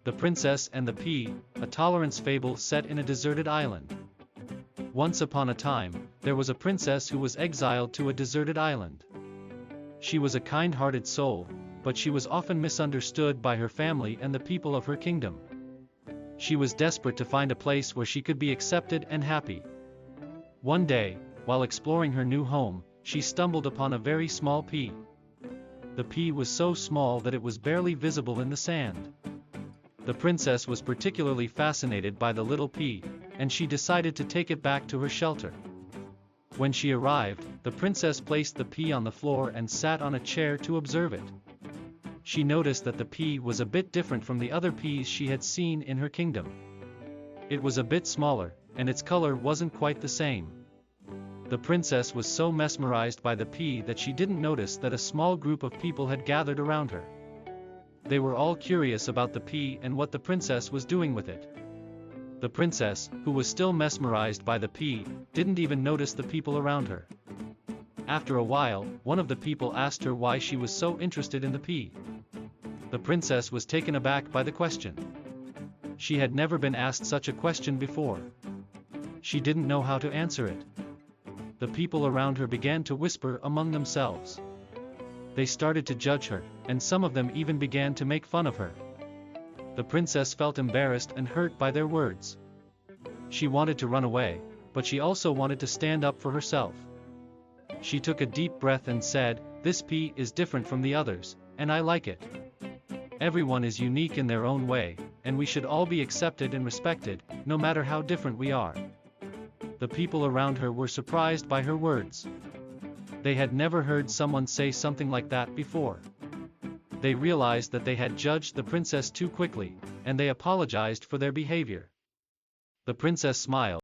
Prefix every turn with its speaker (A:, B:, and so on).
A: The Princess and the Pea, a tolerance fable set in a deserted island. Once upon a time, there was a princess who was exiled to a deserted island. She was a kind-hearted soul, but she was often misunderstood by her family and the people of her kingdom. She was desperate to find a place where she could be accepted and happy. One day, while exploring her new home, she stumbled upon a very small pea. The pea was so small that it was barely visible in the sand. The princess was particularly fascinated by the little pea, and she decided to take it back to her shelter. When she arrived, the princess placed the pea on the floor and sat on a chair to observe it. She noticed that the pea was a bit different from the other peas she had seen in her kingdom. It was a bit smaller, and its color wasn't quite the same. The princess was so mesmerized by the pea that she didn't notice that a small group of people had gathered around her. They were all curious about the pea and what the princess was doing with it. The princess, who was still mesmerized by the pea, didn't even notice the people around her. After a while, one of the people asked her why she was so interested in the pea. The princess was taken aback by the question. She had never been asked such a question before. She didn't know how to answer it. The people around her began to whisper among themselves. They started to judge her, and some of them even began to make fun of her. The princess felt embarrassed and hurt by their words. She wanted to run away, but she also wanted to stand up for herself. She took a deep breath and said, "This pea is different from the others, and I like it. Everyone is unique in their own way, and we should all be accepted and respected, no matter how different we are." The people around her were surprised by her words. They had never heard someone say something like that before. They realized that they had judged the princess too quickly, and they apologized for their behavior. The princess smiled.